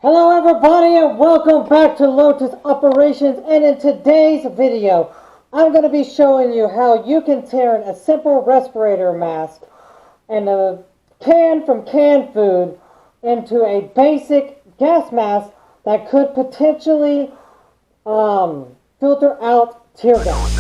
Hello everybody and welcome back to Lotus Operations, and in today's video I'm going to be showing you how you can turn a simple respirator mask and a can from canned food into a basic gas mask that could potentially filter out tear gas.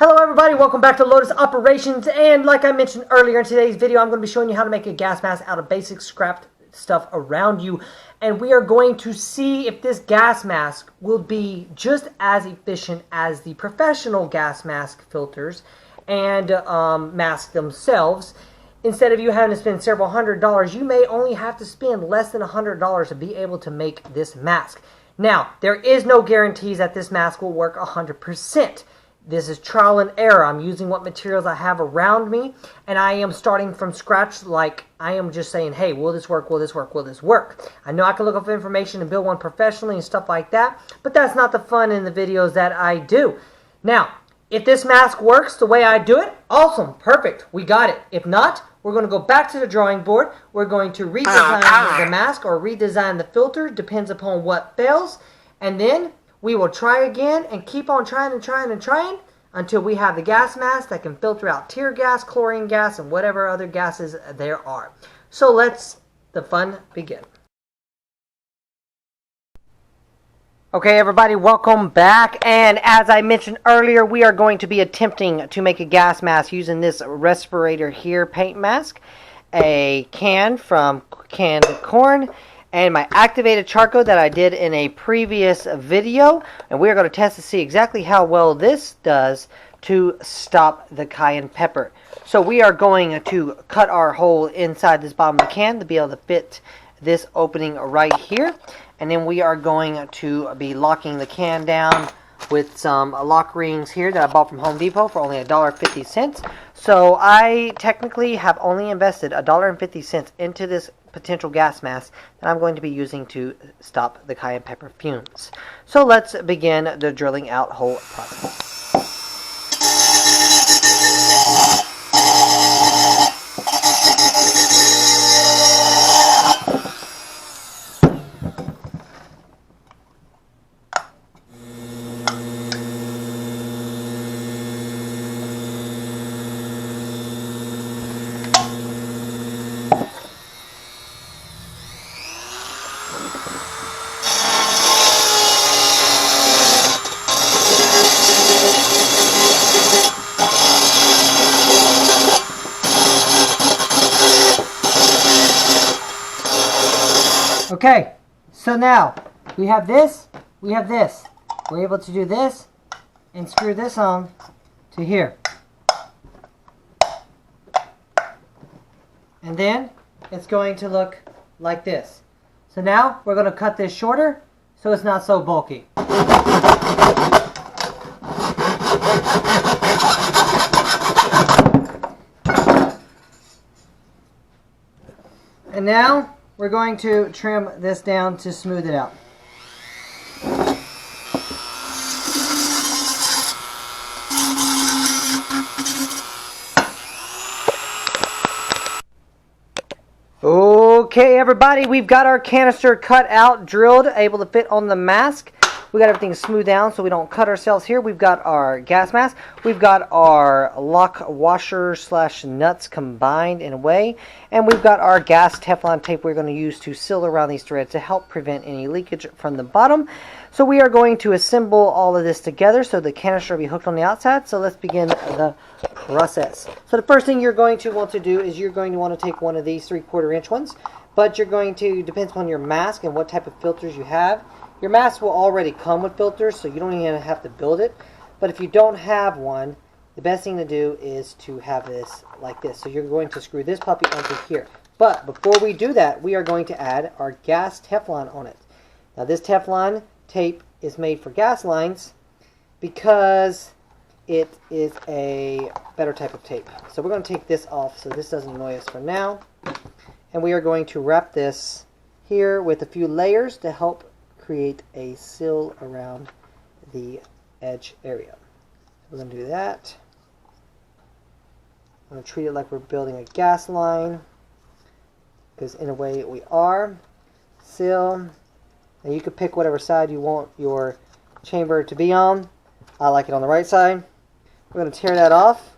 Hello everybody, welcome back to Lotus Operations, and like I mentioned earlier in today's video, I'm going to be showing you how to make a gas mask out of basic scrapped stuff around you, and we are going to see if this gas mask will be just as efficient as the professional gas mask filters and masks themselves. Instead of you having to spend several $100s, you may only have to spend less than $100 to be able to make this mask. Now, there is no guarantees that this mask will work 100%. This is trial and error. I'm using what materials I have around me, and I am starting from scratch. Like, I am just saying, hey, will this work, will this work, will this work? I know I can look up information and build one professionally and stuff like that, but that's not the fun in the videos that I do. Now, if this mask works the way I do it, awesome, perfect, we got it. If not, we're going to go back to the drawing board. We're going to redesign the mask or redesign the filter, depends upon what fails, and then we will try again and keep on trying and trying and trying until we have the gas mask that can filter out tear gas, chlorine gas, and whatever other gases there are. So let's the fun begin. Okay everybody, welcome back, and as I mentioned earlier, we are going to be attempting to make a gas mask using this respirator here paint mask, a can from canned corn, and my activated charcoal that I did in a previous video, and we are going to test to see exactly how well this does to stop the cayenne pepper. So we are going to cut our hole inside this bottom of the can to be able to fit this opening right here, and then we are going to be locking the can down with some lock rings here that I bought from Home Depot for only $1.50. So I technically have only invested $1.50 into this potential gas mask that I'm going to be using to stop the cayenne pepper fumes. So let's begin the drilling out hole process. Okay, so now we have this, we have this. We're able to do this and screw this on to here. And then it's going to look like this. So now we're going to cut this shorter so it's not so bulky. And now we're going to trim this down to smooth it out. Okay everybody, we've got our canister cut out, drilled, able to fit on the mask. We got everything smoothed down so we don't cut ourselves here. We've got our gas mask. We've got our lock washer / nuts combined in a way. And we've got our gas Teflon tape we're going to use to seal around these threads to help prevent any leakage from the bottom. So we are going to assemble all of this together so the canister will be hooked on the outside. So let's begin the process. So the first thing you're going to want to do is you're going to want to take one of these 3/4 inch ones. But you're going to, depends on your mask and what type of filters you have. Your mask will already come with filters, so you don't even have to build it. But if you don't have one, the best thing to do is to have this like this. So you're going to screw this puppy onto here. But before we do that, we are going to add our gas Teflon on it. Now this Teflon tape is made for gas lines because it is a better type of tape. So we're going to take this off so this doesn't annoy us for now. And we are going to wrap this here with a few layers to help create a seal around the edge area. We're going to do that. I'm going to treat it like we're building a gas line, because in a way we are. Seal. And you can pick whatever side you want your chamber to be on. I like it on the right side. We're going to tear that off.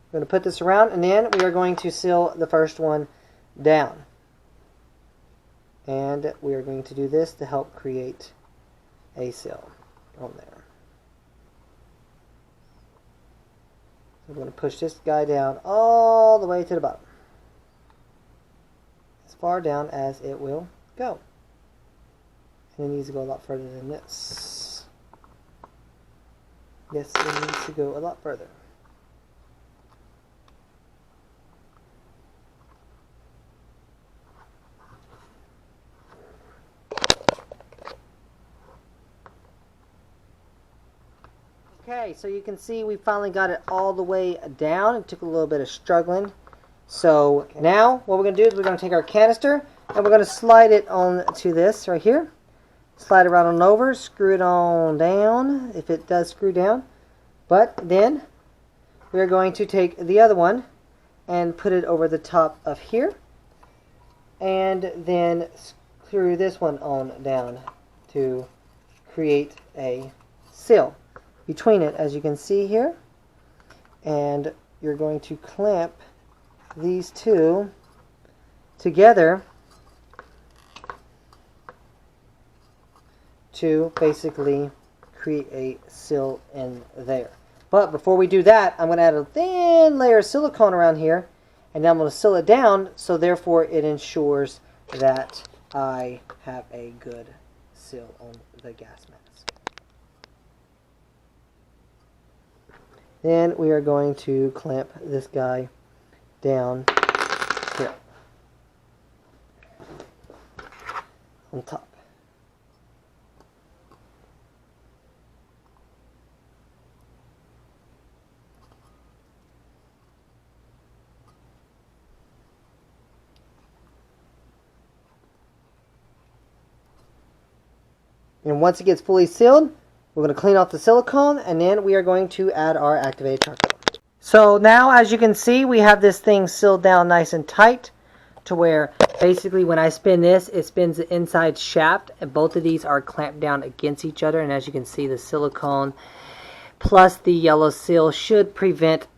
We're going to put this around, and then we are going to seal the first one down. And we are going to do this to help create a seal on there. We're going to push this guy down all the way to the bottom. As far down as it will go. And it needs to go a lot further than this. Yes, it needs to go a lot further. Okay, so you can see we finally got it all the way down. It took a little bit of struggling. So now what we're going to do is we're going to take our canister and we're going to slide it on to this right here. Slide it right on over, screw it on down if it does screw down. But then we're going to take the other one and put it over the top of here. And then screw this one on down to create a seal between it, as you can see here. And you're going to clamp these two together to basically create a seal in there. But before we do that, I'm going to add a thin layer of silicone around here, and then I'm going to seal it down, so therefore it ensures that I have a good seal on the gas mask. Then we are going to clamp this guy down here on top. And once it gets fully sealed, we're going to clean off the silicone, and then we are going to add our activated charcoal. So now, as you can see, we have this thing sealed down nice and tight to where basically when I spin this, it spins the inside shaft, and both of these are clamped down against each other. And as you can see, the silicone plus the yellow seal should prevent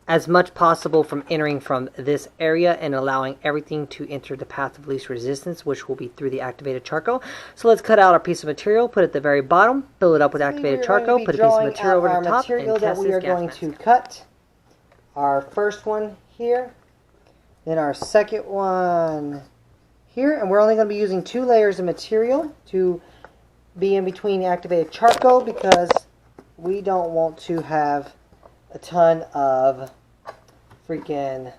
as much possible from entering from this area and allowing everything to enter the path of least resistance, which will be through the activated charcoal. So let's cut out our piece of material, put it at the very bottom, fill it up with activated charcoal, put a piece of material over the top, and test this gas mask. To cut our first one here, then our second one here, and we're only going to be using 2 layers of material to be in between the activated charcoal because we don't want to have a ton of freaking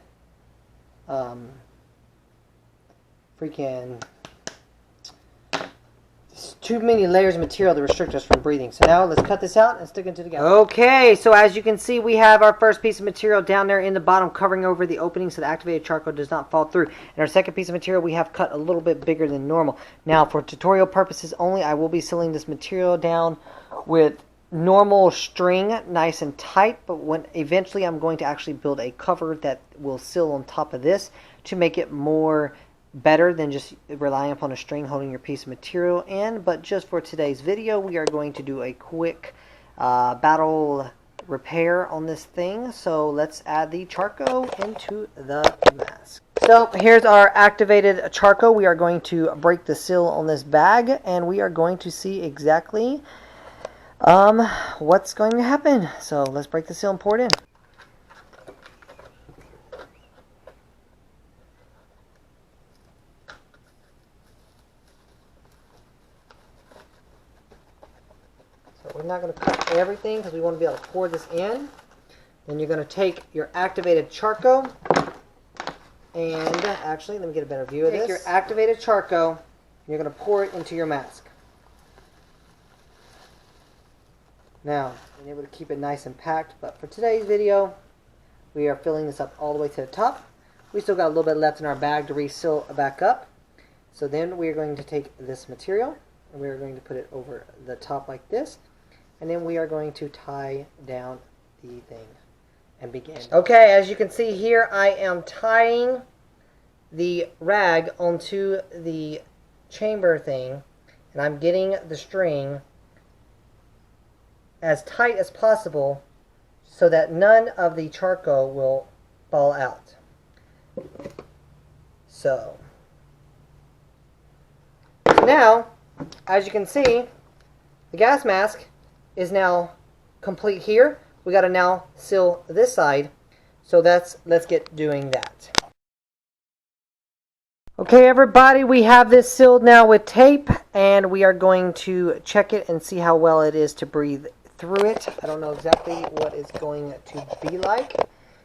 too many layers of material to restrict us from breathing. So now let's cut this out and stick it together. Okay, so as you can see, we have our first piece of material down there in the bottom covering over the opening so the activated charcoal does not fall through. And our second piece of material we have cut a little bit bigger than normal. Now for tutorial purposes only, I will be sealing this material down with normal string, nice and tight, but when eventually I'm going to actually build a cover that will seal on top of this to make it more better than just relying upon a string holding your piece of material in. But just for today's video, we are going to do a quick battle repair on this thing. So let's add the charcoal into the mask. So here's our activated charcoal. We are going to break the seal on this bag, and we are going to see exactly what's going to happen. So let's break the seal and pour it in. So we're not going to cut everything because we want to be able to pour this in. Then you're going to take your activated charcoal and actually, let me get a better view of this. Take your activated charcoal and you're going to pour it into your mask. Now, I'm able to keep it nice and packed, but for today's video, we are filling this up all the way to the top. We still got a little bit left in our bag to reseal back up. So then we are going to take this material, and we are going to put it over the top like this, and then we are going to tie down the thing and begin. Okay, as you can see here, I am tying the rag onto the chamber thing, and I'm getting the string as tight as possible so that none of the charcoal will fall out. So now, as you can see, the gas mask is now complete here. We got to now seal this side. So let's get doing that. Okay, everybody, we have this sealed now with tape, and we are going to check it and see how well it is to breathe through it. I don't know exactly what it's going to be like.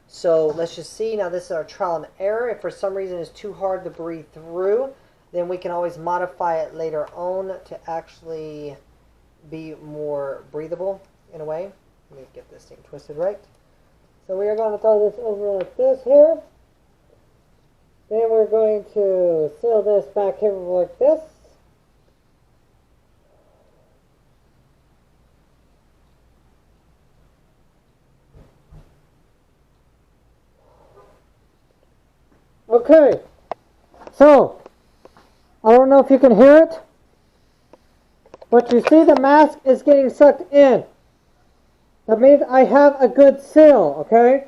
So let's just see. Now this is our trial and error. If for some reason it's too hard to breathe through, then we can always modify it later on to actually be more breathable in a way. Let me get this thing twisted right. So we are going to throw this over like this here. Then we're going to seal this back here like this. Okay, so I don't know if you can hear it, but you see the mask is getting sucked in. That means I have a good seal, okay?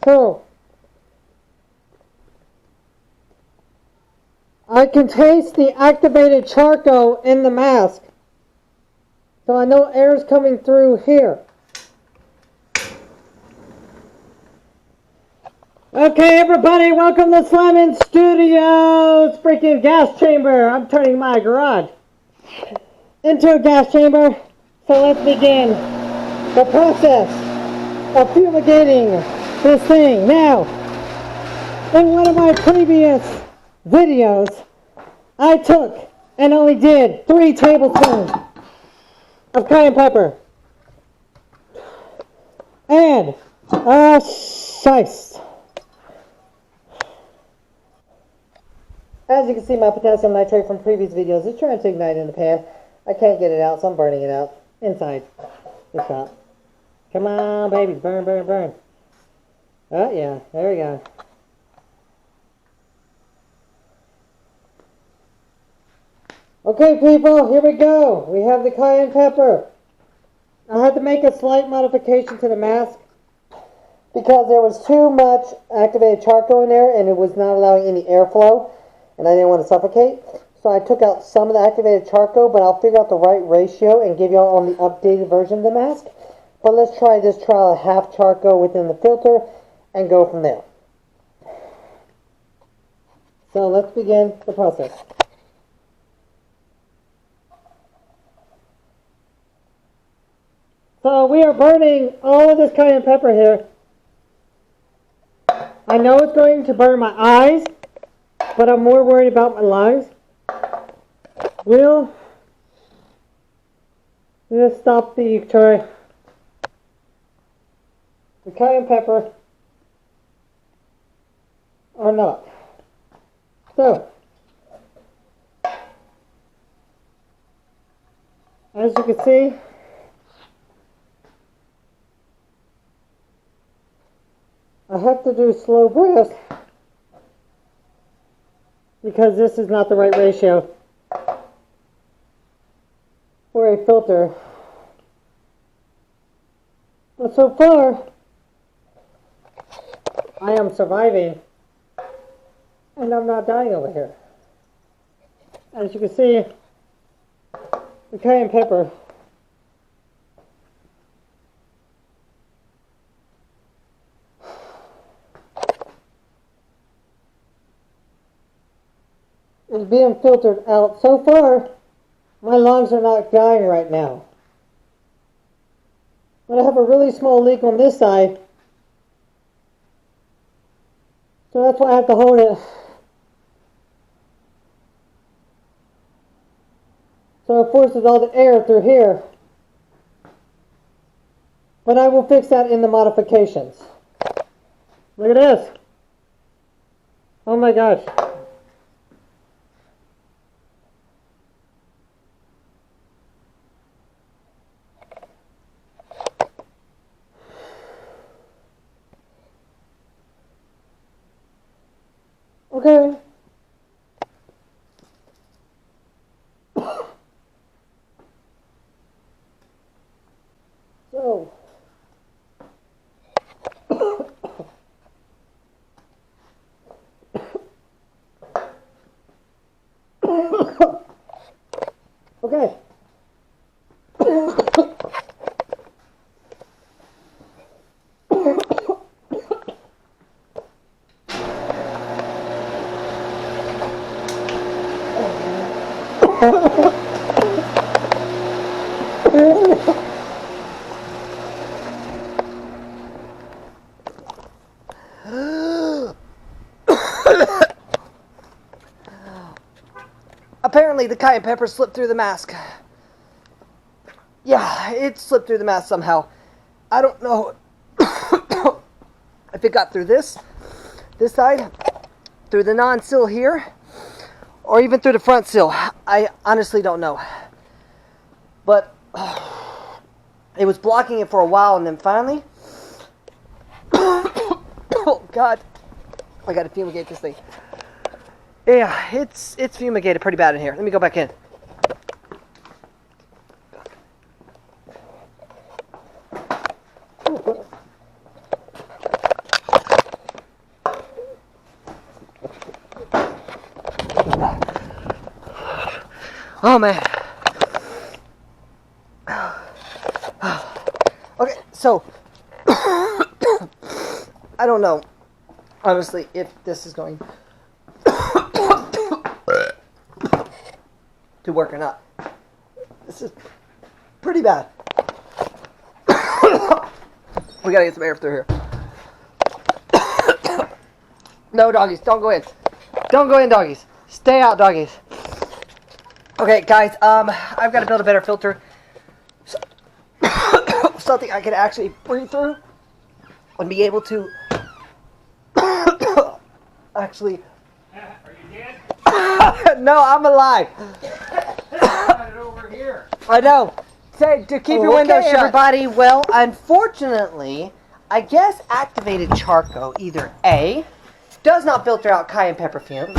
So I can taste the activated charcoal in the mask. So I know air is coming through here. Okay, everybody, welcome to Slimin Studios. Freaking gas chamber. I'm turning my garage into a gas chamber. So let's begin the process of fumigating this thing. Now, in one of my previous videos, I took and only did 3 tablespoons of cayenne pepper and shice. As you can see, my potassium nitrate from previous videos is trying to ignite in the pan. I can't get it out, so I'm burning it out inside the shop. Come on, baby, burn, burn, burn. Oh, yeah, there we go. Okay, people, here we go. We have the cayenne pepper. I had to make a slight modification to the mask because there was too much activated charcoal in there and it was not allowing any airflow. And I didn't want to suffocate, so I took out some of the activated charcoal, but I'll figure out the right ratio and give y'all on the updated version of the mask. But let's try this trial of half charcoal within the filter and go from there. So let's begin the process. So we are burning all of this cayenne pepper here. I know it's going to burn my eyes, but I'm more worried about my lungs. We'll just stop the cayenne pepper or not. So, as you can see, I have to do slow breaths because this is not the right ratio for a filter. But so far, I am surviving and I'm not dying over here. As you can see, the cayenne pepper is being filtered out. So far, my lungs are not dying right now. But I have a really small leak on this side. So that's why I have to hold it. So it forces all the air through here. But I will fix that in the modifications. Look at this. Oh my gosh. Okay. So. Okay. Apparently the cayenne pepper slipped through the mask. Yeah, it slipped through the mask somehow. I don't know if it got through this side, through the non-seal here, or even through the front seal. I honestly don't know. But it was blocking it for a while, and then finally, oh God, I gotta fumigate this thing. Yeah, it's fumigated pretty bad in here. Let me go back in. Oh man. Okay, so I don't know, honestly, if this is going to work or not. This is pretty bad. We gotta get some air through here. No, doggies, don't go in. Don't go in, doggies. Stay out, doggies. Okay, guys, I've got to build a better filter. So, something I can actually breathe through and be able to actually. Are you dead? No, I'm alive. Over here. I know. Say to keep your window shut, everybody. Well, unfortunately, I guess activated charcoal either A, does not filter out cayenne pepper fumes,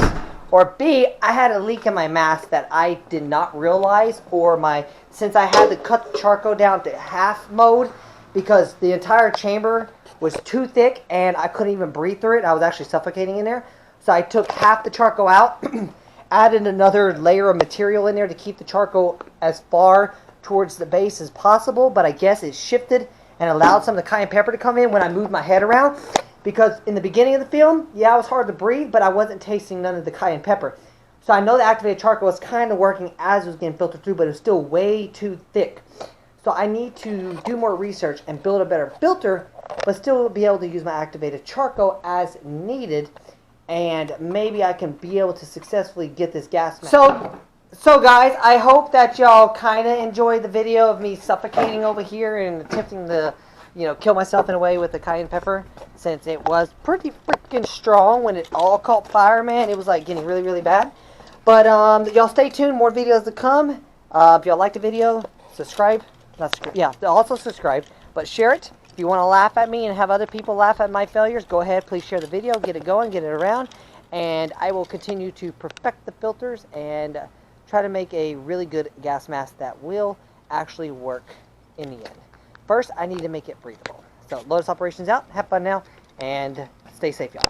or B, I had a leak in my mask that I did not realize, or since I had to cut the charcoal down to half mode because the entire chamber was too thick and I couldn't even breathe through it. I was actually suffocating in there. So I took half the charcoal out, added another layer of material in there to keep the charcoal as far towards the base as possible, but I guess it shifted and allowed some of the cayenne pepper to come in when I moved my head around. Because in the beginning of the film, yeah, it was hard to breathe, but I wasn't tasting none of the cayenne pepper. So I know the activated charcoal was kind of working as it was getting filtered through, but it was still way too thick. So I need to do more research and build a better filter, but still be able to use my activated charcoal as needed. And maybe I can be able to successfully get this gas mask. So guys, I hope that y'all kind of enjoyed the video of me suffocating over here and attempting to, kill myself in a way with the cayenne pepper, since it was pretty freaking strong when it all caught fire, man. It was like getting really, really bad. But y'all stay tuned, more videos to come. If y'all like the video, subscribe. Also subscribe, but share it. If you want to laugh at me and have other people laugh at my failures, go ahead, please share the video, get it going, get it around, and I will continue to perfect the filters and try to make a really good gas mask that will actually work in the end. First, I need to make it breathable. So, Lotus Operations out. Have fun now, and stay safe, y'all.